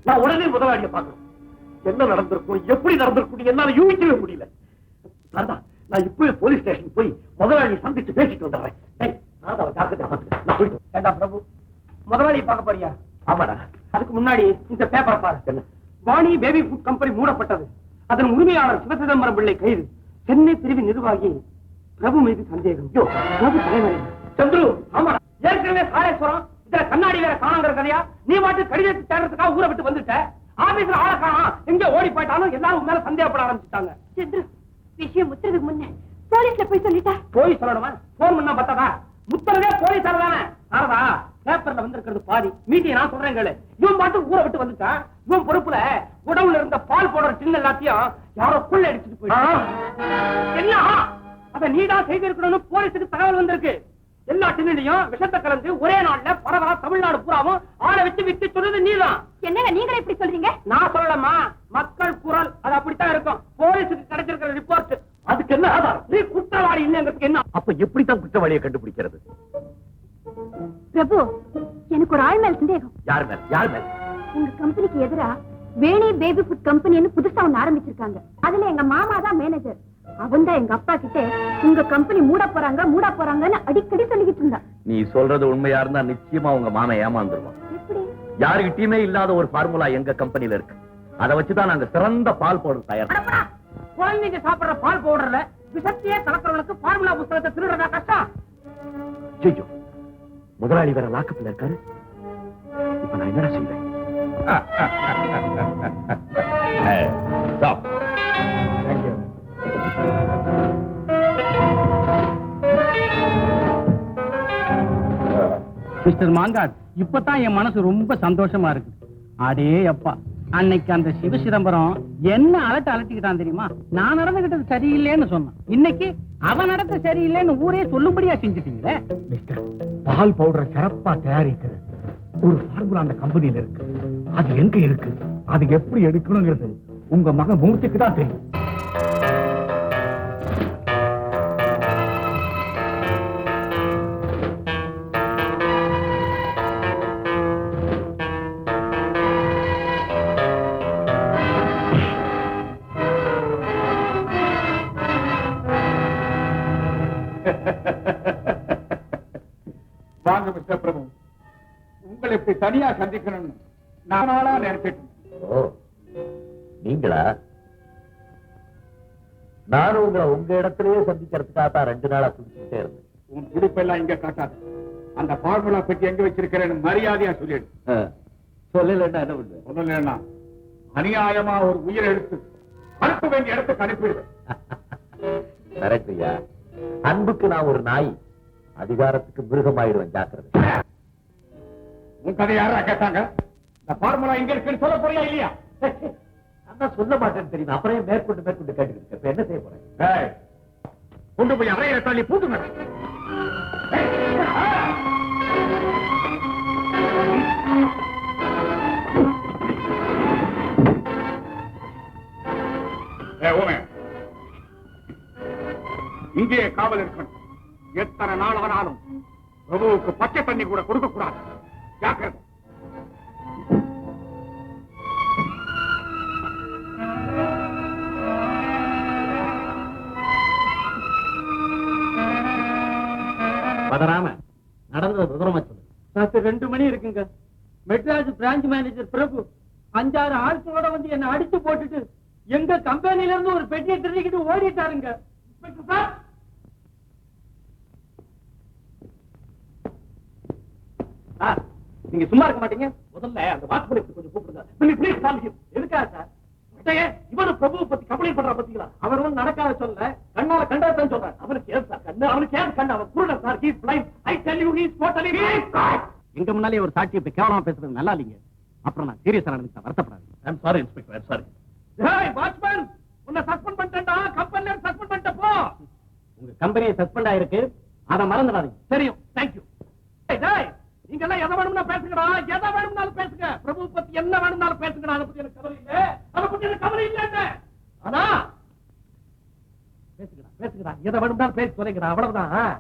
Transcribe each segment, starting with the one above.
நான் உடனே முதலாளியை பார்க்கணும். என்ன நடந்திருக்கும், எப்படி நடந்திருக்கும் என்னால யூகிக்கவே முடியல. நான் இப்பவே போலீஸ் ஸ்டேஷன் போய் முதலாளியை சந்திச்சு பேசிட்டு வந்துடுறேன். பிரபு, முதலாளியை பார்க்க போறியா? ஆமாடா. அதுக்கு முன்னாடி இந்த பேப்பரை பாரு. வாணி பேபி ஃபுட் கம்பெனி மூடப்பட்டது. அதன் உரிமையாளர் சிவசிதம்பரம் பிள்ளை கைது. சென்னை பிரிவு நிர்வாகி பிரபு மீது சந்தேகம். பிரபு தலைவரை சந்துரு. ஆமாடா, ஏற்கனவே காளேஸ்வரம் இதுல கண்ணாடி வேற காணாங்கிற கதையா? நீ மாட்டு கடிதத்தை தேடுறதுக்காக ஊரை விட்டு வந்துட்ட. ஆபீஸ்ல ஆளை காணோம், எங்க ஓடி போயிட்டாலும் எல்லாரும் மேல சந்தேகப்பட ஆரம்பிச்சுட்டாங்க. சந்துரு, விஷயம் முத்துறதுக்கு முன்ன போலீஸ்ல போய் சொல்லிட்டா? போய் சொல்லணுமா? போன் பண்ணா பத்தாதா? முத்துறதே போலீஸால தானே. ஆறதா பேப்பர்ல வந்திருக்கிறது பாதி, மீட்டிங் நான் சொல்றேன் கேளு. இவன் பாட்டு ஊரை விட்டு வந்துட்டான். இவன் பொறுப்புல உடவுல இருந்த பால் போடுற டின் எல்லாத்தையும் யாரோ கொள்ளை அடிச்சுட்டு போயிட்டான். என்ன அத நீதான் செய்திருக்கணும்னு போலீஸுக்கு தகவல் வந்திருக்கு. எல்லா டின்னிலையும் விஷத்தை கலந்து ஒரே நாள்ல பரவலா தமிழ்நாடு பூராவும் ஆளை வச்சு விட்டு சொல்றது நீதான். என்னங்க நீங்களே இப்படி சொல்றீங்க? நான் சொல்லலாமா? மக்கள் குரல் அது அப்படித்தான் இருக்கும். போலீஸுக்கு கிடைச்சிருக்கிற ரிப்போர்ட். அதுக்கு என்ன ஆதாரம்? நீ குற்றவாளி இல்லங்கிறதுக்கு என்ன? அப்ப எப்படித்தான் குற்றவாளியை கண்டுபிடிக்கிறது? பிரபு, எனக்கு ஒரு ஆள் மேல் சந்தேகம். யார் மேல்? யார் மேல்? உங்க கம்பெனிக்கு எதிரா வேணி பேபி ஃபுட் கம்பெனின்னு புதுசா ஒண்ணு ஆரம்பிச்சிருக்காங்க. அதுல எங்க மாமா தான் மேனேஜர். அவன் தான் எங்க அப்பா கிட்ட உங்க கம்பெனி மூட போறாங்கன்னு அடிக்கடி சொல்லிக்கிட்டு இருந்தா. நீ சொல்றது உண்மையா இருந்தா நிச்சயமா உங்க மாமா ஏமாந்துருவான். எப்படி? யாருகிட்டயுமே இல்லாத ஒரு ஃபார்முலா எங்க கம்பெனில இருக்கு. அதை வச்சுதான் நாங்க சிறந்த பால் பவுடர் தயார். குழந்தைங்க சாப்பிடுற பால் பவுடர்ல விஷத்தையே கலக்கிறவனுக்கு ஃபார்முலா புத்தகத்தை திருடுறதா கஷ்டம். ஐயோ, முதலாளி வேற லாக்கப்ல இருக்காரு. இப்ப நான் என்ன செய்வேன்? மிஸ்டர் மாங்காட், இப்பதான் என் மனசு ரொம்ப சந்தோஷமா இருக்கு. அடே அப்பா, அன்னைக்கு அந்த சிவ சிதம்பரம் என்ன அலட்டிக்கிட்டான் தெரியுமா? நான் நடந்துகிட்டது சரியில்லைன்னு சொன்னான். இன்னைக்கு அவன் நடத்த சரியில்லைன்னு ஊரே சொல்லும்படியா செஞ்சுட்டீங்களே. மிஸ்டர், பால் பவுடரை சிறப்பா தயாரிக்கிறது ஒரு ஃபார்முலா அந்த கம்பெனியில இருக்கு. அது எங்க இருக்கு, அது எப்படி எடுக்கணுங்கிறது உங்க மகன் மூர்த்திக்கு தான் தெரியும். வாங்க மிஸ்டர் பிரபு, உங்களை இப்படி தனியா சந்திக்கணும்னு நானா நினைச்சிட்டு. நீங்களா? நானும் உங்களை உங்க இடத்திலேயே சந்திக்கிறதுக்காக தான் 2 நாளா குடிச்சுட்டே இருந்தேன். உன் துடிப்பெல்லாம் இங்க காட்டாது. அந்த ஃபார்முலா பெட்டி எங்க வச்சிருக்கிறேன்னு மரியாதையா சொல்லிடு. சொல்லலன்னா என்ன பண்ணுவேன்? சொல்லலன்னா அநியாயமா ஒரு உயிரை எடுத்து அனுப்ப வேண்டிய இடத்துக்கு அனுப்பிடுவேன். கரெக்ட்யா. அன்புக்கு நான் ஒரு நாய், அதிகாரத்துக்கு மிருகமாயிடுவேன். ஜாக்கிரதை. உன் கதை யாரா கேட்டாங்க? இந்த ஃபார்முலா எங்க இருக்குன்னு சொல்ல போறியா இல்லையா? அதான் சொல்ல மாட்டேன்னு தெரியும். அப்புறம் மேற்கொண்டு கேட்டுக்கிட்டு இப்ப என்ன செய்ய போறேன்? கொண்டு போய் அறையில தள்ளி பூட்டுங்க. இங்கே காவல் இருக்கணும். எத்தனை நாள் ஆனாலும் பிரபுவுக்கு பச்சை தண்ணி கூட கொடுக்க கூடாது. ஜாக்கிரதை. பதறாம நடந்தது விவரமா சொல்லு. 2 மணி இருக்குங்க. மெட்ராஸ் பிரான்ச் மேனேஜர் பிரபு 5-6 ஆட்களோட வந்து என்ன அடிச்சு போட்டுட்டு எங்க கம்பெனில இருந்து ஒரு பெட்டியை திருடிக்கிட்டு ஓடிட்டாருங்க. நீங்க சும்மா இருக்க மாட்டீங்க. முதல்ல அந்த வாட்ச்மேன் கொஞ்சம் கூப்பிடுங்க. எதுக்கா சார்? இவரு பிரபுவை பத்தி கம்ப்ளைண்ட் பண்ற பத்திங்களா? அவர் வந்து நடக்காத சொல்ல, கண்ணால கண்டாதான் சொல்றாரு. அவனுக்கு ஏன் சார் கண்ணு? அவனுக்கு ஏன் கண்ணு? அவன் குருடன் sir. He is blind. I tell you he is totally blind. எங்க முன்னாலே ஒரு சாட்சி இப்ப கேவலமா பேசுறது நல்லா இல்லைங்க. அப்புறம் நான் சீரியஸா நடந்துட்டா வருத்தப்படாது. I am sorry inspector, I am sorry. ஏய் வாட்ச்மேன், உன்னை சஸ்பெண்ட் பண்ணிட்டேன்டா. கம்பெனில சஸ்பெண்ட் பண்ணிட்ட போ. உங்க கம்பெனி சஸ்பெண்ட் ஆயிருக்கு, அத மறந்துடாதீங்க. தெரியும். Thank you. டேய், நீங்க எல்லாம் எதை வேணும்னா பேசுங்கடா. எதை வேணும்னாலும் பேசுங்க. பிரபு பத்தி என்ன வேணும்னாலும் பேசுங்கடா. அதை பத்தி எனக்கு கவலை இல்ல. அதை பத்தி எனக்கு கவலை இல்ல. ஆனா பேசுங்கடா. எதை வேணும்னாலும் பேசி சொல்லுங்கடா. அவ்வளவுதான்.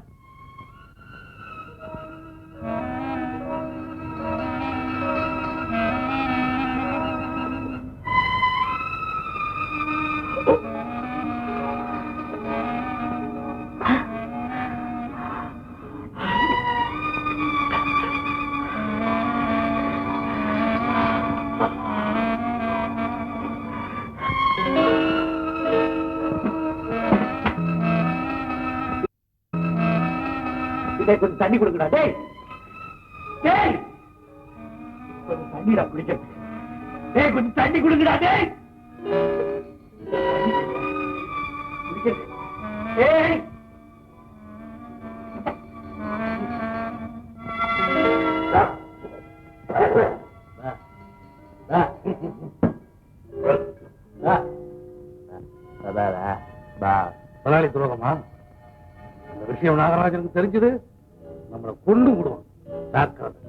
கொஞ்சம் தண்ணி கொடுங்கடா. டேய் டேய் கொஞ்சம் தண்ணீரா குடிக்கிறது. டேய் கொஞ்சம் தண்ணி கொடுங்கடா. டேய் குடிக்கிறது. டேய் முதலாளி துரோகமா? அந்த விஷயம் நாகராஜனுக்கு தெரிஞ்சது நம்மளை கொண்டு விடுவோம். ஜாக்கிரதை.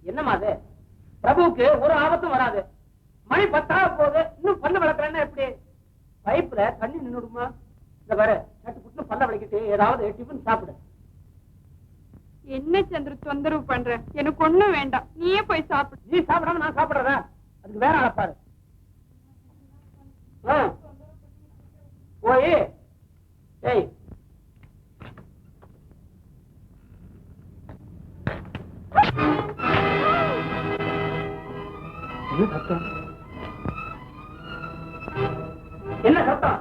என்னமா அது? பிரபுவுக்கு ஒரு ஆபத்தும் வராது. மணி 10 போகுது, இன்னும் பல்ல விளக்குறேன்னா எப்படி? பைப்ல தண்ணி நின்னுடுமா? இந்த பாரு, சட்டு புட்டு பல்ல விளக்கிட்டு ஏதாவது டிஃபன் சாப்பிடு. என்ன சந்திர தொந்தரவு பண்ற? எனக்கு ஒண்ணும் வேண்டாம், நீயே போய் சாப்பிடு. நீ சாப்பிடாம நான் சாப்பிடுறதா? அதுக்கு வேற ஆளப்பாரு. போய் ஏய் என்ன சத்தம்?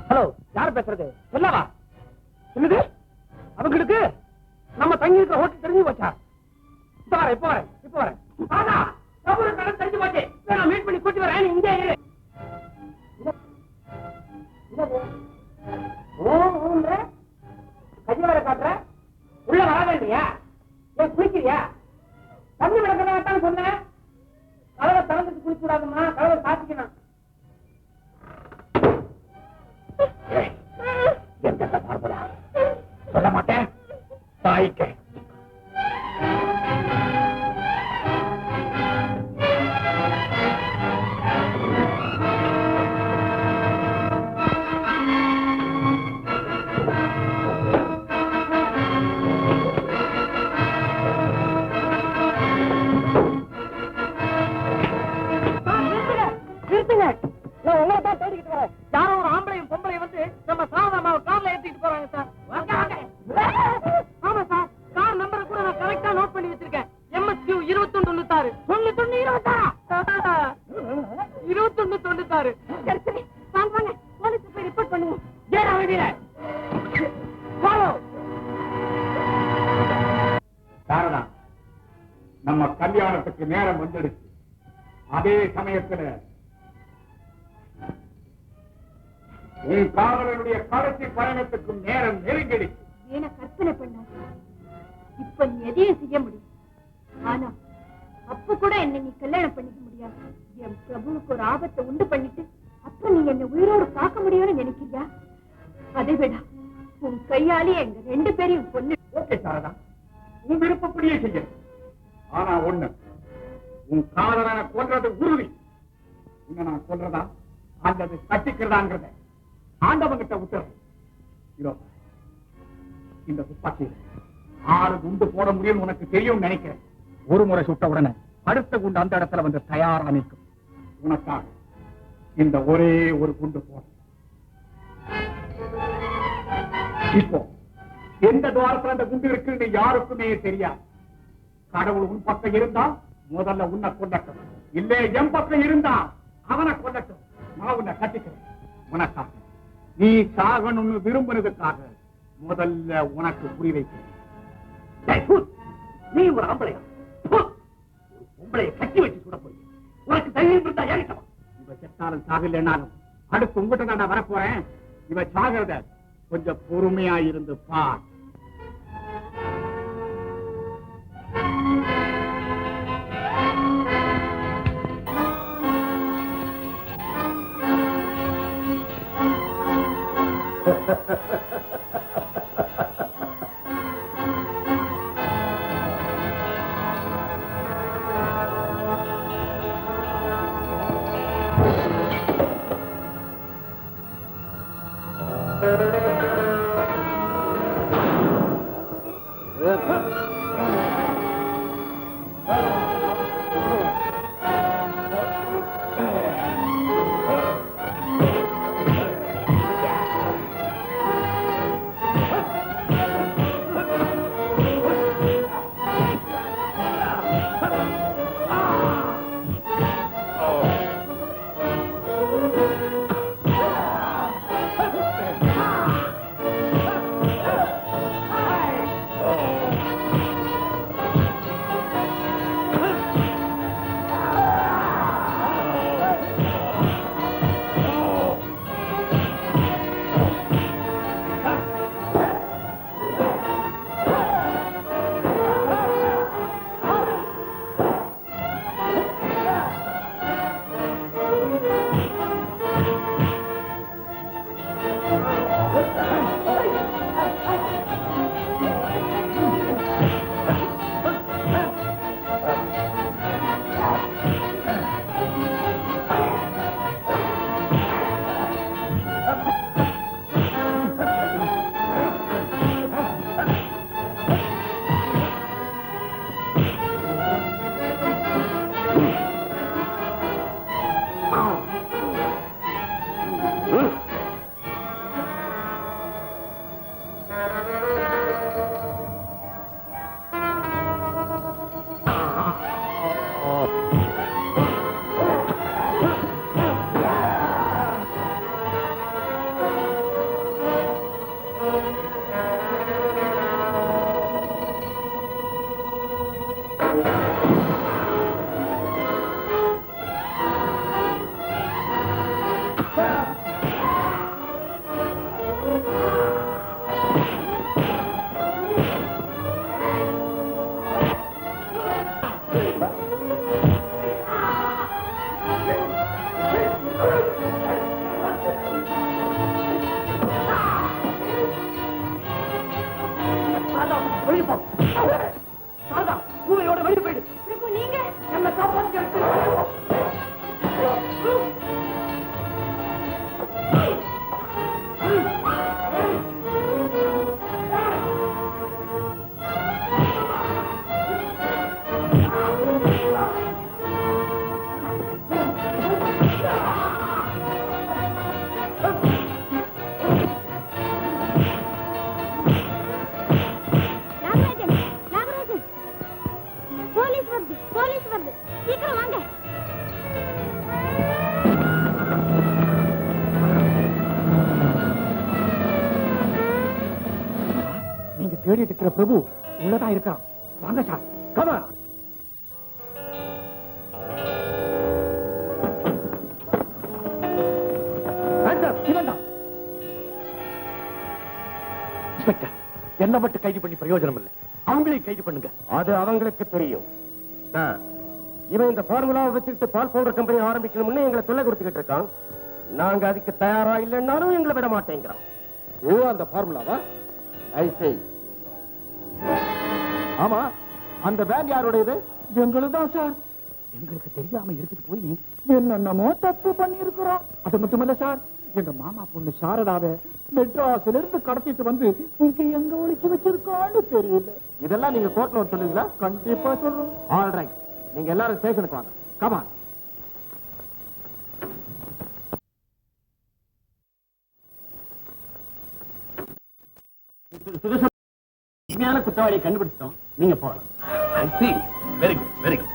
ஹலோ, யார் பேசுறது? சொல்லவா? சொல்லுது அவங்களுக்கு நம்ம தங்கி இருக்கிற ஹோட்டல் தெரிஞ்சு போச்சா? இப்ப வரேன். கடன் தெரிஞ்சு போச்சு. நான் மீட் பண்ணி கூட்டி வரேன், இங்கே இரு. கைய வர காட்டுற, உள்ள வர வேண்டியா? ஏன் குளிக்கிறியா? தண்ணி விளக்கதான் சொன்னேன். கதவை திறந்துட்டு குளிக்க கூடாதுமா, கதவை சாத்திக்கணும். சொல்ல மாட்டேன் தாய்க்கு. நான் உங்களை தான் தேடிக்கிட்டு வரேன். யாரோ ஒரு ஆம்பளையும் பொம்பளையும் வந்து நம்ம சாதாரண கார்ல ஏற்றிட்டு போறாங்க சார். ஆமா சார், கார் நம்பரை கூட நான் கரெக்டா நோட் பண்ணி வச்சிருக்கேன். MSQ 2196. 2196. சரி சரி, வாங்க போலீஸ் போய் ரிப்போர்ட் பண்ணுங்க. ஏன் அவதியில சாரதா, நம்ம கல்யாணத்துக்கு நேரம் வந்துடுச்சு. அதே சமயத்துல உன் காவலனுடைய கடைசி பயணத்துக்கும் நேரம் நெருங்கிடுச்சு. வீண கற்பனை பண்ண, இப்ப நீ எதையும் செய்ய முடியும். ஆனா அப்ப கூட என்ன நீ கல்யாணம் பண்ணிக்க முடியாது. என் பிரபுவுக்கு ஒரு ஆபத்தை உண்டு பண்ணிட்டு அப்புறம் நீ என்ன உயிரோடு பார்க்க முடியும்னு நினைக்கிறியா? அதை விட உன் கையாலே எங்க 2 பேரையும் கொண்டு. ஓகே சாரதா, உன் விருப்பப்படியே செய்ய. ஆனா ஒண்ணு, உன் காதலனை கொல்றது உறுதி. உன்னை நான் கொல்றதா அல்லது கட்டிக்கிறதாங்கிறத ஆண்டவங்கிட்ட விட்டுறேன். இதோ இந்த துப்பாக்கியில 6 குண்டு போட முடியும் உனக்கு தெரியும் நினைக்கிறேன். ஒரு முறை சுட்ட உடனே அடுத்த குண்டு அந்த இடத்துல வந்து தயாரா நிற்கும். உனக்காக இந்த ஒரே ஒரு குண்டு போட. இப்போ எந்த துவாரத்துல அந்த குண்டு இருக்குன்னு யாருக்குமே தெரியாது. கடவுள் உன் பக்கம் இருந்தா முதல்ல உன்னை கொல்லட்டும், இல்லே என் பக்கம் இருந்தா அவனை கொல்லட்டும். நான் உன்னை கட்டிக்கிறேன். உனக்காக நீ சாகணும்னு விரும்புறதுக்காக முதல்ல உனக்கு புரி வைக்கிறேன். நீ ஒரு ஆம்பளையா? உங்களைய கட்டி வச்சு சுட போய் உனக்கு தைரியம் இருந்தா ஏறிட்டவா? இவ செத்தாலும் சாகலைன்னாலும் அடுத்து உங்ககிட்ட நான் வரப்போறேன். இவ சாகிறத கொஞ்சம் பொறுமையா இருந்து பார். தேடிட்டு இருக்கிற பிரபு உள்ளதா இருக்கான். வாங்க சார், கமான். இன்ஸ்பெக்டர், என்ன மட்டும் கைது பண்ணி பிரயோஜனம் இல்லை. அவங்களையும் கைது பண்ணுங்க. அது அவங்களுக்கு தெரியும். இவன் இந்த ஃபார்முலாவை வச்சுக்கிட்டு பால் பவுடர் கம்பெனி ஆரம்பிக்கணும்னு எங்களை சொல்ல கொடுத்துக்கிட்டு இருக்கான். நாங்க அதுக்கு தயாரா இல்லைன்னாலும் எங்களை விட மாட்டேங்கிறோம். ஓ, அந்த ஃபார்முலாவா? ஐ சே. ஆமா, அந்த வேன் யாருடையது? எங்களுதான் சார். எங்களுக்கு தெரியாம எடுத்துட்டு போய் என்னென்னமோ தப்பு பண்ணி இருக்கிறோம். அது மட்டுமல்ல சார், எங்க மாமா பொண்ணு சாரதாவை மெட்ராஸ்ல இருந்து கடத்திட்டு வந்து இங்க எங்க ஒளிச்சு வச்சிருக்கான்னு தெரியல. இதெல்லாம் நீங்க கோர்ட்ல சொல்லுவீங்களா? கண்டிப்பா சொல்றோம். ஆல் ரைட், நீங்க எல்லாரும் ஸ்டேஷனுக்கு வாங்க. கமான். உண்மையான குற்றவாளியை கண்டுபிடிச்சிட்டோம். நீங்க போகலாம். Very good, very good.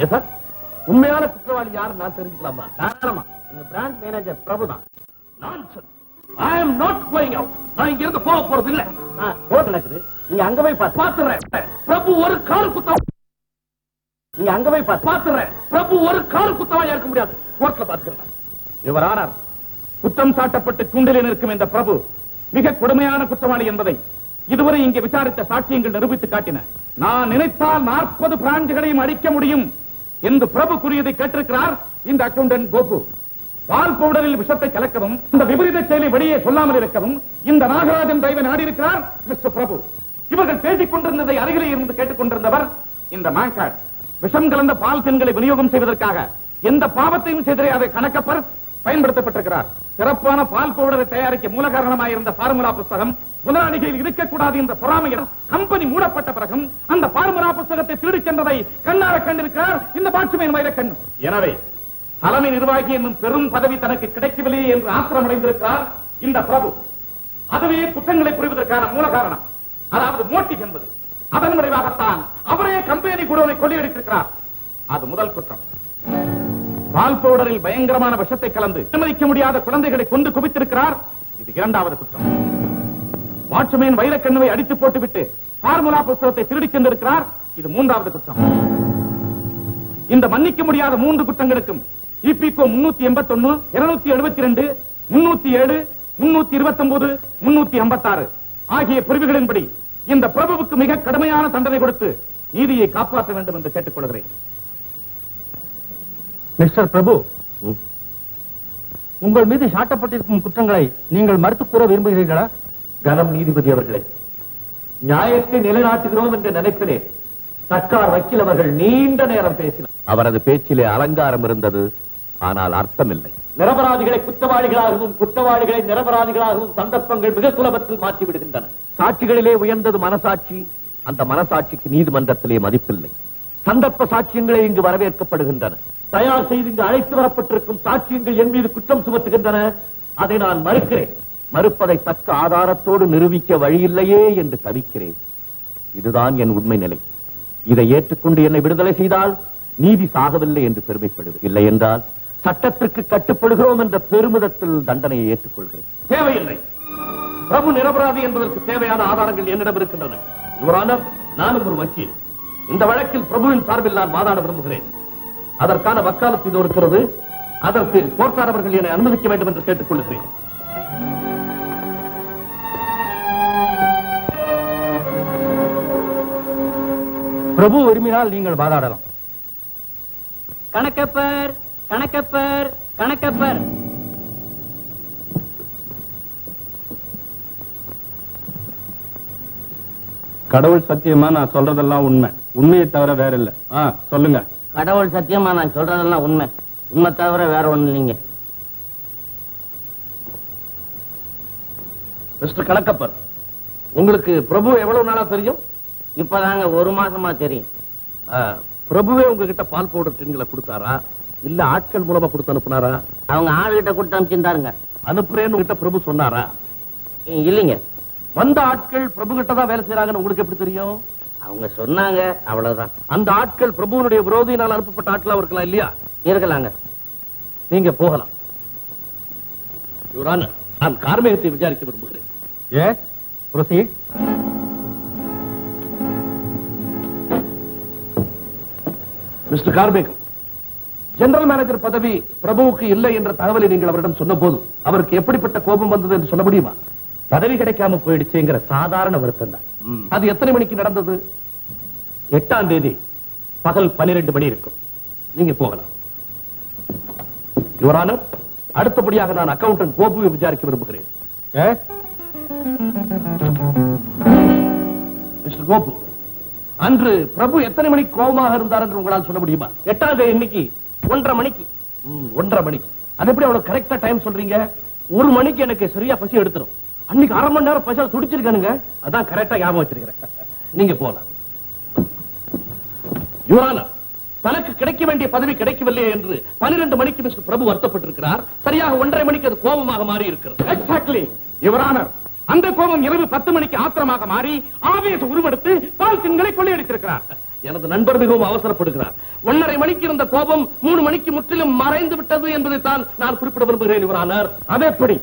Yes sir, உண்மையான குற்றவாளி யாரு நான் தெரிஞ்சுக்கலாமா? தாராளமா. உங்க பிரான்ச் மேனேஜர் பிரபுதான். Nonsense. I am not going out. நான் இங்க இருந்து போக போறது இல்ல. கோர்ட் நடக்குது, நீங்க அங்க போய் பாத்துறேன். பிரபு ஒரு கால் குத்தவாளி. நீங்க அங்க போய் பாத்துறேன். பிரபு ஒரு கால் குத்தவாளியா இருக்க முடியாது. கோர்ட்ல பாத்துக்கிறேன். யுவர் ஆனர், குற்றம் சாட்டப்பட்டு கூண்டில் இருக்கும் இந்த பிரபு மிக கொடுமையான குற்றவாளி என்பதை இதுவரை இங்கே விசாரித்த சாட்சியங்கள் நிரூபித்து காட்டின. நான் நினைத்தால் 40 பிரான்சுகளையும் அடிக்க முடியும் என்று பிரபு கூறியதை கேட்டிருக்கிறார் இந்த அக்கவுண்டன்ட் கோபு. பால் பவுடரில் விஷத்தை கலக்கவும் இந்த விபரீத செயலை வெளியே சொல்லாமல் இருக்கவும் இந்த நாகராஜன் தயவை நாடியிருக்கிறார் மிஸ்டர் பிரபு. இவர்கள் பேசிக் கொண்டிருந்ததை அருகிலே இருந்து கேட்டுக் கொண்டிருந்தவர் இந்த மேங்கார்ட். விஷம் கலந்த பால் சென்களை விநியோகம் செய்வதற்காக எந்த பாவத்தையும் செய்தறியாத கணக்கப்பர் பயன்படுத்தப்பட்டிருக்கிறார். சிறப்பான பால் பவுடரை தயாரிக்க மூல காரணமாயிருந்த பார்முலா புஸ்தகம் முதலாளிகளில் இருக்கக்கூடாது என்ற பொறாமையில் கம்பெனி மூடப்பட்ட பிறகும் அந்த பார்முலா புஸ்தகத்தை திருடிச் சென்றதை கண்ணார கண்டிருக்கிறார் இந்த பாட்சிமேன் வைரக்கண்ணு. எனவே தலைமை நிர்வாகி என்னும் பெரும் பதவி தனக்கு கிடைக்கவில்லையே என்று ஆத்திரமடைந்திருக்கிறார் இந்த பிரபு. அதுவே குற்றங்களை புரிவதற்கான மூல காரணம், அதாவது மோட்டிவ் என்பது. அதன் விளைவாகத்தான் அவரே கம்பெனி குடோனை கொள்ளையடித்திருக்கிறார். அது முதல் குற்றம். பால் பவுடரில் பயங்கரமான விஷத்தை கலந்து அனுமதிக்க முடியாத குழந்தைகளை கொண்டு குவித்திருக்கிறார். இது இரண்டாவது குற்றம். வாட்ச்மேன் வைரக்கண்ணுவை அடித்து போட்டுவிட்டு பார்முலா புஸ்தகத்தை திருடி சென்றிருக்கிறார். இது மூன்றாவது குற்றம். இந்த மன்னிக்க முடியாத 3 குற்றங்களுக்கும் இபிகோ 381, 272, 307, 329, 356 ஆகிய பிரிவுகளின்படி இந்த பிரபுவுக்கு மிக கடுமையான தண்டனை கொடுத்து நீதியை காப்பாற்ற வேண்டும் என்று கேட்டுக் கொள்கிறேன். மிஸ்டர் பிரபு, உங்கள் மீது சாட்டப்பட்டிருக்கும் குற்றங்களை நீங்கள் மறுத்து கூற விரும்புகிறீர்களா? கனம் நீதிபதி அவர்களே, நியாயத்தை நிலைநாட்டுகிறோம் என்ற நினைப்பிலே சர்க்கார் வக்கீல் அவர்கள் நீண்ட நேரம் பேசினார். அவரது பேச்சிலே அலங்காரம் இருந்தது, ஆனால் அர்த்தம் இல்லை. நிரபராதிகளை குற்றவாளிகளாகவும் குற்றவாளிகளை நிரபராதிகளாகவும் சந்தர்ப்பங்கள் மிக சுலபத்தில் மாற்றி விடுகின்றன. சாட்சிகளிலே உயர்ந்தது மனசாட்சி. அந்த மனசாட்சிக்கு நீதிமன்றத்திலே மதிப்பில்லை. சந்தர்ப்ப சாட்சியங்களே இங்கு வரவேற்கப்படுகின்றன. தயார் செய்து இங்கு அழைத்து வரப்பட்டிருக்கும் சாட்சியங்கள் என் மீது குற்றம் சுமத்துகின்றன. அதை நான் மறுக்கிறேன். மறுப்பதை தக்க ஆதாரத்தோடு நிரூபிக்க வழியில்லையே என்று தவிக்கிறேன். இதுதான் என் உண்மை நிலை. இதை ஏற்றுக்கொண்டு என்னை விடுதலை செய்தால் நீதி சாகவில்லை என்று பெருமைப்படுவேன். இல்லை என்றால் சட்டத்திற்கு கட்டுப்படுகிறோம் என்ற பெருமிதத்தில் தண்டனையை ஏற்றுக்கொள்கிறேன். தேவையில்லை. பிரபு நிரபராதி என்பதற்கு தேவையான ஆதாரங்கள் என்னிடம் இருக்கின்றன. யுவரானர், நானும் ஒரு வக்கீல். இந்த வழக்கில் பிரபுவின் சார்பில் நான் வாதாட விரும்புகிறேன். அதற்கான வக்காலத்து இது இருக்கிறது. அதற்கு கோர்ட்டார் அவர்கள் என்னை அனுமதிக்க வேண்டும் என்று கேட்டுக் கொள்கிறேன். பிரபு விரும்பினால் நீங்கள் வாதாடலாம். கணக்கப்பர், கணக்கப்பர், கணக்கப்பர். கடவுள் சத்தியமா நான் சொல்றதெல்லாம் உண்மை, உண்மையை தவிர வேற இல்ல. சொல்லுங்க. கடவுள் சத்தியமா நான் சொல்றதெல்லாம் உண்மை, உண்மை தவிர வேற ஒண்ணு இல்லைங்க. மிஸ்டர் கணக்கப்பர், உங்களுக்கு பிரபு எவ்வளவு நாளா தெரியும்? இப்பதாங்க 1 மாசமா தெரியும். பிரபுவே உங்ககிட்ட பால் பவுடர் டின்களை கொடுத்தாரா, இல்ல ஆட்கள் மூலமா கொடுத்து அனுப்புனாரா? அவங்க ஆளுகிட்ட கொடுத்து அனுப்பிச்சிருந்தாருங்க. அனுப்புறேன்னு கிட்ட பிரபு சொன்னாரா? இல்லைங்க. வந்த ஆட்கள் பிரபு கிட்ட தான் வேலை செய்யறாங்கன்னு உங்களுக்கு எப்படி தெரியும்? அவங்க சொன்னாங்க, அவ்வளவுதான். அந்த ஆட்கள் பிரபுவனுடைய விரோதியினால் அனுப்பப்பட்ட ஆட்களா இருக்கலாம் இல்லையா? இருக்கலாங்க. நீங்க போகலாம். யுவரானர், நான் கார்மேகத்தை விசாரிக்க விரும்புகிறேன். Yes, proceed. Mister Karmegam, general manager பதவி பிரபுவுக்கு இல்லை என்ற தகவலை நீங்கள் அவரிடம் சொன்ன போது அவருக்கு எப்படிப்பட்ட கோபம் வந்தது என்று சொல்ல முடியுமா? பதவி கிடைக்காம போயிடுச்சுங்கிற சாதாரண வருத்தம் தான். அது எத்தனை மணிக்கு நடந்தது? 8ஆம் தேதி பகல் 12 மணி இருக்கும். நீங்க போகலாம். யுவர் ஆனர், அடுத்தபடியாக நான் அக்கவுண்டன்ட் கோபுவை விசாரிக்க விரும்புகிறேன். மிஸ்டர் கோபு, அன்று பிரபு எத்தனை மணிக்கு கோபமாக இருந்தார் என்று உங்களால் சொல்ல முடியுமா? 8ஆவது இன்னைக்கு 1:30 மணிக்கு. 1:30 மணிக்கு. அது எப்படி அவ்வளவு கரெக்டா டைம் சொல்றீங்க? 1 மணிக்கு எனக்கு சரியா பசி எடுத்துரும். அன்னைக்கு 1/2 மணி நேரம் பசியால துடிச்சிருக்கானுங்க. அதான் கரெக்டா ஞாபகம் வச்சிருக்கிறேன். நீங்க போலாம். யுவர் ஆனர், தனக்கு கிடைக்க வேண்டிய பதவி கிடைக்கவில்லை என்று 12 மணிக்கு மிஸ்டர் பிரபு வருத்தப்பட்டிருக்கிறார். சரியாக 1:30 மணிக்கு அது கோபமாக மாறி இருக்கிறது. Exactly your honour. அந்த கோபம் இரவு 10 மணிக்கு ஆத்திரமாக மாறி ஆவேச உருவெடுத்து பால் தின்களை கொள்ளையடித்திருக்கிறார். எனது நண்பர் மிகவும் அவசரப்படுகிறார். 1:30 மணிக்கு இருந்த கோபம் 3 மணிக்கு முற்றிலும் மறைந்து விட்டது என்பதை தான் நான் குறிப்பிட விரும்புகிறேன் யுவர் ஆனர். அதேபடி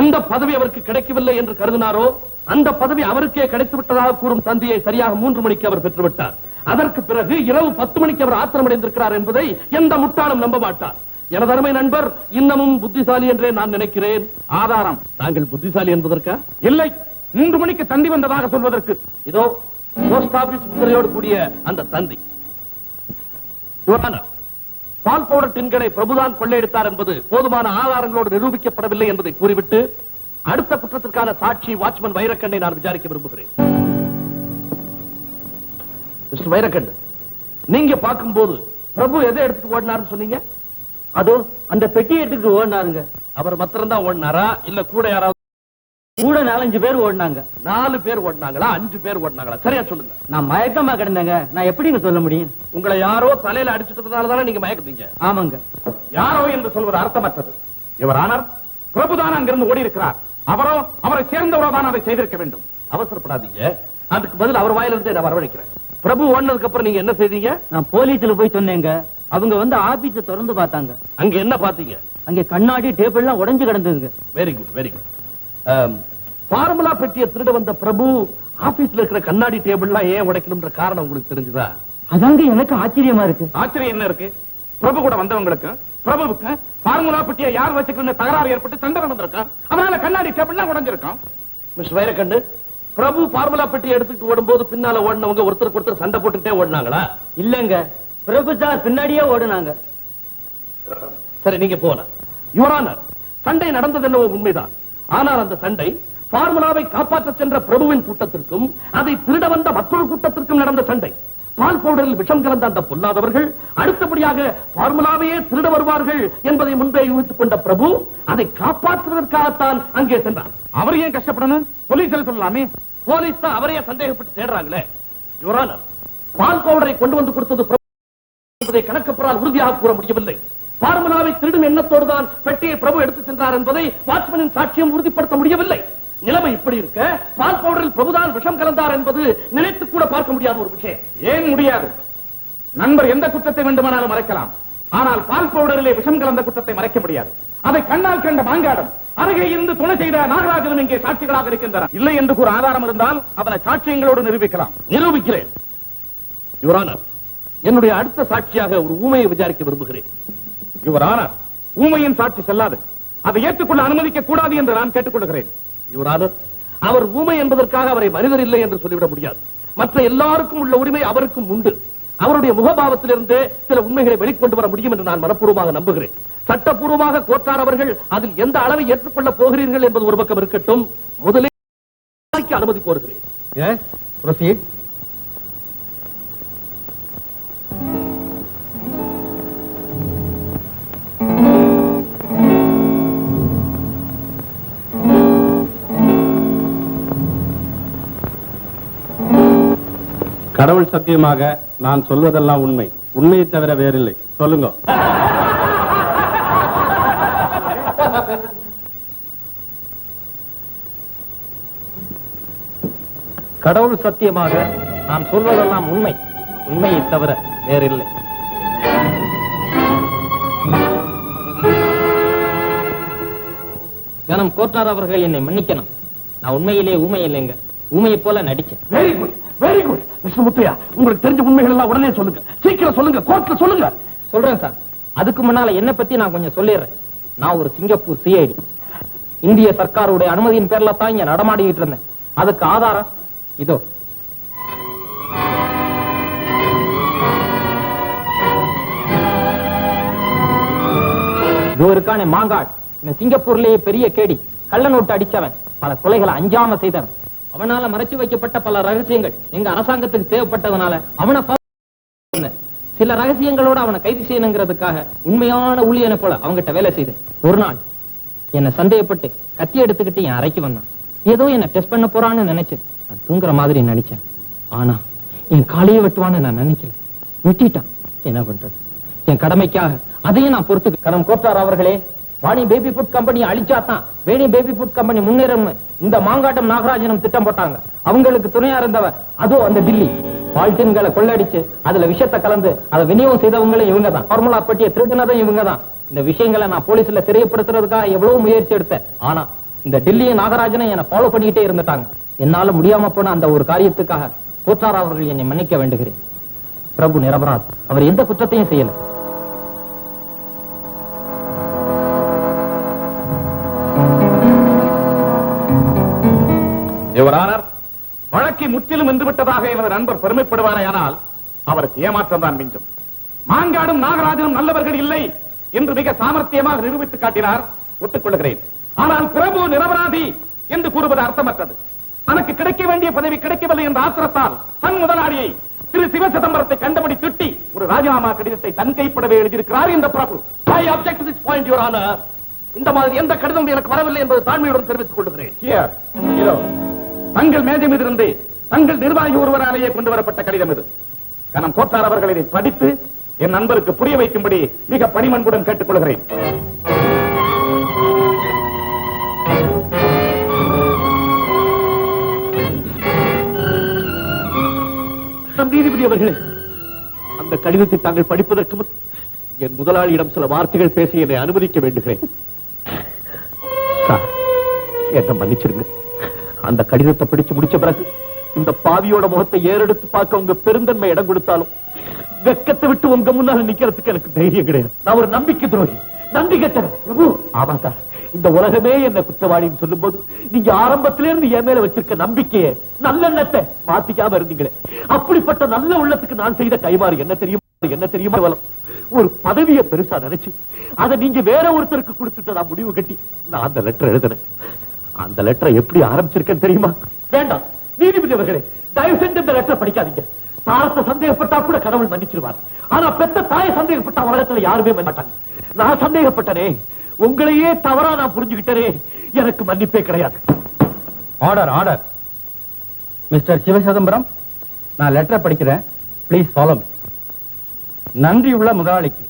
எந்த பதவி அவருக்கு கிடைக்கவில்லை என்று கருதினாரோ அந்த பதவி அவருக்கே கிடைத்து விட்டதாக கூறும் தந்தையை சரியாக 3 மணிக்கு அவர் பெற்றுவிட்டார். அதற்கு பிறகு இரவு 10 மணிக்கு அவர் ஆத்திரமடைந்திருக்கிறார் என்பதை எந்த முட்டாளும் நம்ப மாட்டார். எனது அருமை நண்பர் இன்னமும் புத்திசாலி என்றே நான் நினைக்கிறேன். ஆதாரம்? தாங்கள் புத்திசாலி என்பதற்கா? இல்லை, 3 மணிக்கு தந்தி வந்ததாக சொல்வதற்கு. இதோ போஸ்ட் ஆபீஸ் முத்திரையோடு கூடிய அந்த தந்தி. பால் பவுடர் டின்களை பிரபுதான் கொள்ளையடித்தார் என்பது போதுமான ஆதாரங்களோடு நிரூபிக்கப்படவில்லை என்பதை கூறிவிட்டு அடுத்த குற்றத்திற்கான சாட்சி வாட்ச்மேன் வைரக்கண்ணை நான் விசாரிக்க விரும்புகிறேன். மிஸ்டர் வைரக்கண்ணு, நீங்க பார்க்கும்போது பிரபு எதை எடுத்துட்டு ஓடினார்னு சொன்னீங்க? அதோ அந்த பெட்டி எடுத்துட்டு ஓடினாருங்க. அவர் மாத்திரம் தான் ஓடினாரா இல்ல கூட யாராவது? கூட 4-5 பேர் ஓடினாங்க. 4 பேர் ஓடினாங்களா 5 பேர் ஓடினாங்களா? சரியா சொல்லுங்க. நான் மயக்கமா கிடந்தேங்க. நான் எப்படிங்க சொல்ல முடியும்? உங்களை யாரோ தலையில அடிச்சிட்டதுனால தானே நீங்க மயக்குறீங்க. ஆமாங்க. யாரோ என்று சொல்வது அர்த்தமற்றது. யுவர் ஆனர், பிரபுதான் அங்கிருந்து ஓடி இருக்கிறார். அவரோ அவரை சேர்ந்தவரோ தான் அதை செய்திருக்க வேண்டும். அவசரப்படாதீங்க. அதுக்கு பதில் அவர் வாயிலிருந்தே நான் வரவழைக்கிறேன். பிரபு ஓடினதுக்கு அப்புறம் நீங்க என்ன செய்தீங்க? நான் போலீஸ்ல போய் சொன்னேங்க. அவங்க வந்து ஆபீஸ திறந்து பார்த்தாங்க. அங்க என்ன பாத்தீங்க? அங்க கண்ணாடி டேபிள் எல்லாம் உடைஞ்சு கிடந்ததுங்க. Very good, very good. Formula பெட்டியை திருட வந்த பிரபு ஆபீஸ்ல இருக்கிற கண்ணாடி டேபிள்லாம் ஏன் உடைக்கணும்ன்ற காரணம் உங்களுக்கு தெரிஞ்சுதா? அதாங்க எனக்கு ஆச்சரியமா இருக்கு. ஆச்சரியம் என்ன இருக்கு? பிரபு கூட வந்தவங்களுக்கு பிரபுவுக்கு ஃபார்முலா பெட்டியை யார் வச்சுக்கிற தகராறு ஏற்பட்டு சண்டை நடந்திருக்கான். அதனால கண்ணாடி டேபிள்லாம் உடைஞ்சிருக்கான். மிஸ்டர் வைரக்கண்ணு, பிரபு ஃபார்முலா பெட்டியை எடுத்துட்டு ஓடும்போது பின்னால ஓடினவங்க ஒருத்தருக்கு ஒருத்தர் சண்டை போட்டுட்டே ஓடினாங்களா? இல்லங்க, பிரபு சார் பின்னாடியே ஓடுனாங்க. சரி, நீங்க போலாம். யுவர் ஆனர், சண்டை நடந்தது என்னவோ உண்மைதான். ஆனால் அந்த சண்டை ஃபார்முலாவை காப்பாற்ற சென்ற பிரபுவின் கூட்டத்திற்கும் அதை திருட வந்த மற்றொரு கூட்டத்திற்கும் நடந்த சண்டை. பால் பவுடரில் விஷம் கலந்த அந்த பொல்லாதவர்கள் அடுத்தபடியாக ஃபார்முலாவையே திருட வருவார்கள் என்பதை முன்பே யூகித்துக் கொண்ட பிரபு அதை காப்பாற்றுவதற்காகத்தான் அங்கே சென்றார். அவர் ஏன் கஷ்டப்படணும்? போலீஸில் சொல்லலாமே. போலீஸ் தான் அவரையே சந்தேகப்பட்டு தேடுறாங்களே. யுவர் ஆனர், பால் பவுடரை கொண்டு வந்து கொடுத்தது பிரபு என்பதை கணக்கப்பொருளால் உறுதியாக கூற முடியவில்லை. ஃபார்முலாவை திருடும் எண்ணத்தோடு தான் பெட்டியை பிரபு எடுத்து சென்றார் என்பதை வாட்ச்மேனின் சாட்சியம் உறுதிப்படுத்த முடியவில்லை. நிலைமை இப்படி இருக்க பால் பவுடரில் பிரபுதான் விஷம் கலந்தார் என்பது நினைத்து கூட பார்க்க முடியாத ஒரு விஷயம். ஏன் முடியாது? நண்பர் எந்த குற்றத்தை வேண்டுமானாலும் மறைக்கலாம். ஆனால் பால் பவுடரிலே விஷம் கலந்த குற்றத்தை மறைக்க முடியாது. அதை கண்ணால் கண்ட மாங்காடம் அருகே இருந்து துணை செய்த நாகராஜனும் இங்கே சாட்சிகளாக இருக்கின்றனர். இல்லை என்று ஒரு ஆதாரம் இருந்தால் அதனை சாட்சியங்களோடு நிரூபிக்கலாம். நிரூபிக்கிறேன். யுவர் ஆனர், என்னுடைய அடுத்த சாட்சியாக ஒரு ஊமையை விசாரிக்க விரும்புகிறேன். யுவர் ஆனர், ஊமையின் சாட்சி செல்லாது. அதை ஏற்றுக்கொள்ள அனுமதிக்க கூடாது என்று நான் கேட்டுக்கொள்கிறேன். யுவர் ஆனர், அவர் ஊமை என்பதற்காக அவரை மனிதர் இல்லை என்று சொல்லிவிட முடியாது. மற்ற எல்லாருக்கும் உள்ள உரிமை அவருக்கும் உண்டு. அவருடைய முகபாவத்திலிருந்து சில உண்மைகளை வெளிக்கொண்டு வர முடியும் என்று நான் மனப்பூர்வமாக நம்புகிறேன். சட்டப்பூர்வமாக கோட்டார் அவர்கள் அதில் எந்த அளவை ஏற்றுக்கொள்ளப் போகிறீர்கள் என்பது ஒரு பக்கம் இருக்கட்டும். முதலில் அனுமதி கோருகிறேன். Yes, proceed. கடவுள் சத்தியமாக நான் சொல்வதெல்லாம் உண்மை, உண்மையை தவிர வேறில்லை. சொல்லுங்க. கடவுள் சத்தியமாக நான் சொல்வதெல்லாம் உண்மை, உண்மையை தவிர வேறில்லை. கனம் கோட்டார் அவர்கள் என்னை மன்னிக்கணும். நான் உண்மையிலே ஊமை இல்லைங்க. ஊமையை போல நடிச்சேன். Very good, very good. Mister Muthaiah, உங்களுக்கு தெரிஞ்ச உண்மைகள் எல்லாம் உடனே சொல்லுங்க. சீக்கிரம் சொல்லுங்க, கோர்ட்ல சொல்லுங்க. சொல்றேன் சார். அதுக்கு முன்னால என்ன பத்தி நான் கொஞ்சம் சொல்லிடுறேன். நான் ஒரு சிங்கப்பூர் சிஐடி. இந்திய சர்க்காருடைய அனுமதியின் பேர்ல தான் இங்க நடமாடிக்கிட்டு இருந்தேன். அதுக்கு ஆதாரம் இதோ. இதோ இருக்கானே மாங்காள், இவன் சிங்கப்பூர்லயே பெரிய கேடி, கள்ள நோட்டு அடிச்சவன், பல கொலைகளை அஞ்சாம செய்தவன். அவனால மறைச்சு வைக்கப்பட்ட பல ரகசியங்கள் எங்க அரசாங்கத்துக்கு தேவைப்பட்டதுனால அவனை சில ரகசியங்களோட அவனை கைது செய்யணுங்கிறதுக்காக உண்மையான ஊழியனை போல அவங்கிட்ட வேலை செய்தேன். ஒரு நாள் என்ன சந்தேகப்பட்டு கத்தி எடுத்துக்கிட்டு என் அறைக்கு வந்தான். ஏதோ என்ன டெஸ்ட் பண்ண போறான்னு நினைச்சு நான் தூங்குற மாதிரி நடிச்சேன். ஆனா என் காலையை வெட்டுவான்னு நான் நினைக்கல. வெட்டிட்டான். என்ன பண்றது? என் கடமைக்காக அதையும் நான் பொறுத்து. கரம் கோட்டார் அவர்களே, வாணி பேபி ஃபுட் கம்பெனி அழிச்சாத்தான் வேணி பேபி ஃபுட் கம்பெனி முன்னேறும் இந்த மாங்காட்டம் நாகராஜனும் திட்டம் போட்டாங்க. அவங்களுக்கு துணையா இருந்தவர் அதோ அந்த டில்லி பால்டின்களை கொள்ளடிச்சு அதுல விஷத்தை கலந்து அதை விநியோகம் செய்தவங்களும் இவங்க தான். ஃபார்முலா பெட்டியை திருடினதும் இவங்க தான். இந்த விஷயங்களை நான் போலீஸ்ல தெரியப்படுத்துறதுக்காக எவ்வளவு முயற்சி எடுத்தேன். ஆனா இந்த டில்லியும் நாகராஜனும் என்னை ஃபாலோ பண்ணிக்கிட்டே இருந்துட்டாங்க. என்னால முடியாம போன அந்த ஒரு காரியத்துக்காக கோட்டார் அவர்கள் என்னை மன்னிக்க வேண்டுகிறேன். பிரபு நிரபராத், அவர் எந்த குற்றத்தையும் செய்யல. வழக்கை முற்றிலும் வென்றுவிட்டதாக எனது நண்பர் பெருமைப்படுவாரேயானால் அவருக்கு ஏமாற்றம் தான் மிஞ்சும். மாங்காடும் நாகராஜனும் நல்லவர்கள் இல்லை என்று மிக சாமர்த்தியமாக நிரூபித்து காட்டினார். ஒத்துக்கொள்கிறேன். ஆனால் பிரபு நிரபராதி என்று கூறுவது அர்த்தமற்றது. தனக்கு கிடைக்க வேண்டிய பதவி கிடைக்கவில்லை என்ற ஆத்திரத்தால் தன் முதலாளியை திரு சிவசிதம்பரத்தை கண்டபடி திட்டி ஒரு ராஜினாமா கடிதத்தை தன் கைப்படவே எழுதியிருக்கிறார் இந்த பிரபு. I object to this point, Your Honor. இந்த மாதிரி எந்த கடிதம் எனக்கு வரவில்லை என்பது தாழ்மையுடன் தெரிவித்துக் கொள்கிறேன். தங்கள் மேஜை மீது இருந்து தங்கள் நிர்வாகி ஒருவராலேயே கொண்டு வரப்பட்ட கடிதம் இது. கனம் கோட்டார் அவர்கள் இதை படித்து என் நண்பருக்கு புரிய வைக்கும்படி மிக பணிமன்புடன் கேட்டுக் கொள்கிறேன். நீதிபதி அவர்களே, அந்த கடிதத்தை தாங்கள் படிப்பதற்கு முன் என் முதலாளியிடம் சில வார்த்தைகள் பேசி என்னை அனுமதிக்க வேண்டுகிறேன். என்ன மன்னிச்சிருங்க. அந்த கடிதத்தை பிடிச்சு முடிச்ச பிறகு இந்த பாவியோட முகத்தை ஏறெடுத்து பார்க்க உங்க பெருந்தன்மை இடம் கொடுத்தாலும் வெக்கத்தை விட்டு உங்க முன்னால நிக்கிறதுக்கு எனக்கு தைரியம் கிடையாது. நான் ஒரு நம்பிக்கை துரோகி, நன்றி கெட்டவன். பிரபு, ஆமா சார், இந்த உலகமே என்ன குற்றவாளின்னு சொல்லும் போது நீங்க ஆரம்பத்தில இருந்து என் மேல வச்சிருக்க நம்பிக்கையை, நல்லெண்ணத்தை மாத்திக்காம இருந்தீங்களே. அப்படிப்பட்ட நல்ல உள்ளத்துக்கு நான் செய்த கைமாறு என்ன தெரியுமா? ஒரு பதவியை பெருசா நினைச்சு அதை நீங்க வேற ஒருத்தருக்கு கொடுத்துட்டு நான் முடிவு கட்டி நான் அந்த லெட்டர் எழுதினேன். அந்த லெட்டரை எப்படி ஆரம்பிச்சிருக்கேன் தெரியுமா? வேண்டாம் நீதிபதி அவர்களே, தயவு செஞ்சு இந்த லெட்டரை படிக்காதீங்க. தாரத்தை சந்தேகப்பட்டா கூட கடவுள் மன்னிச்சிருவார். ஆனா பெத்த தாயை சந்தேகப்பட்ட உலகத்துல யாருமே மாட்டாங்க. நான் சந்தேகப்பட்டனே, உங்களையே தவறா நான் புரிஞ்சுக்கிட்டனே, எனக்கு மன்னிப்பே கிடையாது. Order order. மிஸ்டர் சிவசிதம்பரம், நான் லெட்டரை படிக்கிறேன். Please follow me. நன்றியுள்ள முதலாளிக்கு,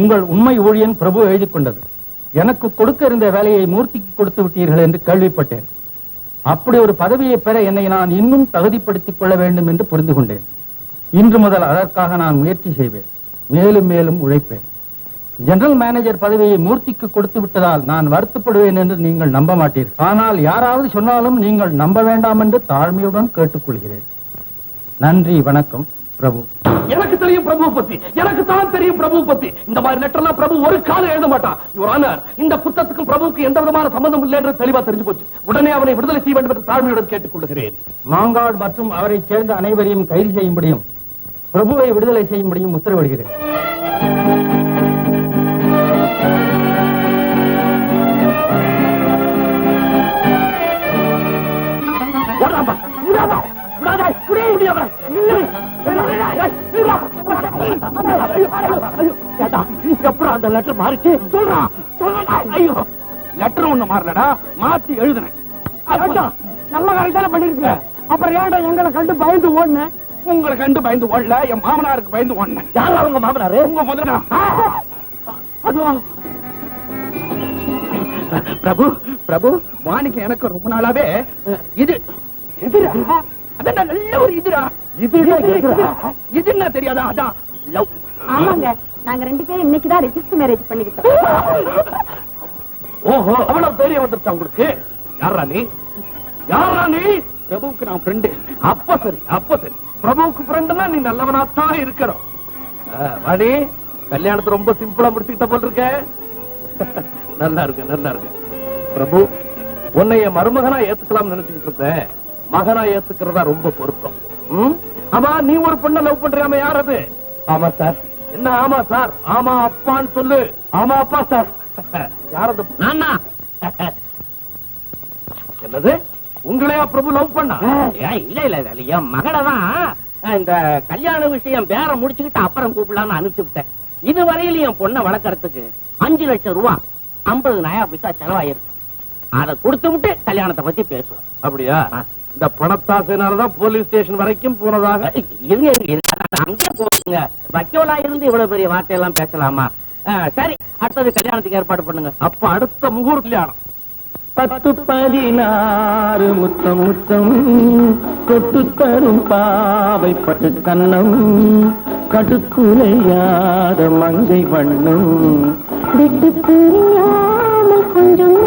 உங்கள் உண்மை ஊழியன் பிரபு எழுதி கொண்டது. எனக்கு கொடுக்க இருந்த வேலையை மூர்த்திக்கு கொடுத்து விட்டீர்கள் என்று கேள்விப்பட்டேன். அப்படி ஒரு பதவியை பெற என்னை நான் இன்னும் தகுதிப்படுத்திக் கொள்ள வேண்டும் என்று புரிந்து கொண்டேன். இன்று முதல் அதற்காக நான் முயற்சி செய்வேன், மேலும் மேலும் உழைப்பேன். ஜெனரல் மேனேஜர் பதவியை மூர்த்திக்கு கொடுத்து விட்டதால் நான் வருத்தப்படுவேன் என்று நீங்கள் நம்ப மாட்டீர்கள். ஆனால் யாராவது சொன்னாலும் நீங்கள் நம்ப வேண்டாம் என்று தாழ்மையுடன் கேட்டுக்கொள்கிறேன். நன்றி, வணக்கம். பிரபு. எனக்கு தெரியும் பிரபு பத்தி, எனக்கு தான் தெரியும் பிரபு பத்தி. இந்த மாதிரி லெட்டர்லாம் பிரபு ஒரு காலம் எழுத மாட்டான். யுவர் ஆனர், இந்த குற்றத்துக்கும் பிரபுவுக்கு எந்த விதமான சம்பந்தம் இல்லை என்று தெளிவா தெரிஞ்சு போச்சு. உடனே அவனை விடுதலை செய்ய வேண்டும் என்று தாழ்மையுடன் கேட்டுக் கொள்கிறேன். மாங்காடு மற்றும் அவரை சேர்ந்த அனைவரையும் கைது செய்யும்படியும் பிரபுவை விடுதலை செய்யும்படியும் உத்தரவிடுகிறேன். அந்த லெட்டர் மாறிச்சு சொல்றான். ஐயோ, லெட்டர் ஒண்ணு மாறலடா, மாத்தி எழுதுனேன். நல்ல காரியம் தானே பண்ணிருக்க. அப்புறம் ஏன்டா எங்களை கண்டு பயந்து ஓடுன? உங்களை கண்டு பயந்து ஓடல, என் மாமனாருக்கு பயந்து ஓடுனேன். யாரா உங்க மாமனாரு? உங்க முதல்ல. அதுவும் பிரபு, பிரபு, வாணிக்கு எனக்கு ரொம்ப நாளாவே இது எதிரா, அதான் நல்ல ஒரு இதுரா. இது என்ன தெரியாதா? அதான் லவ். ஆமாங்க, நாங்க ரெண்டு பேரும் இன்னைக்குதான் ரெஜிஸ்டர் மேரேஜ் பண்ணிக்கிட்டோம். ஓஹோ, அவ்வளவு தைரியம் வந்துருச்சா உங்களுக்கு? யாரா நீ? யாரா நீ? பிரபுவுக்கு நான் ஃப்ரெண்டு. அப்ப சரி, அப்ப சரி. பிரபுவுக்கு ஃப்ரெண்டுனா நீ நல்லவனாத்தான் இருக்கிறோம். வாணி, கல்யாணத்தை ரொம்ப சிம்பிளா முடிச்சுக்கிட்ட போல் இருக்க. நல்லா இருக்கு, நல்லா இருக்கு. பிரபு, உன்னை என் மருமகனா ஏத்துக்கலாம் நினைச்சுக்கிட்டு இருந்தேன். மகனா ஏத்துக்கிறதா ரொம்ப பொருத்தம். ஆமா, நீ ஒரு பொண்ணை லவ் பண்றியாம? யார் அது? ஆமா சார், என்ன ஆமா சார், ஆமா அப்பான்னு சொல்லு. ஆமா அப்பா சார். யார் அந்த நானா? என்னது, உங்களையா பிரபு லவ் பண்ணா? இல்ல இல்ல இல்ல, என் மகளை தான் இந்த கல்யாண விஷயம் பேர முடிச்சுக்கிட்டு அப்புறம் கூப்பிடலான்னு அனுப்பிச்சுட்டேன். இதுவரையில என் பொண்ணை வளர்க்கறதுக்கு 5 லட்சம் ரூபாய் 50 நயா பைசா செலவாயிருக்கு. அதை கொடுத்து விட்டு கல்யாணத்தை பத்தி பேசுவோம். அப்படியா? இந்த பணத்தாசையினாலதான் போலீஸ் ஸ்டேஷன் வரைக்கும் போனதாக. அங்கே போடுங்க. வக்கீலா இருந்து இவ்வளவு பெரிய வார்த்தையெல்லாம் பேசலாமா? சரி, அடுத்தது கல்யாணத்துக்கு ஏற்பாடு பண்ணுங்க. அப்ப அடுத்த முகூர்த்த கல்யாணம். 10-16 முத்தம் முத்தம் தொட்டு தரும் பாவை பட்டு கண்ணம் கடுக்குலையாத மங்கை வண்ணம் விட்டு பிரியாமல் கொஞ்சம்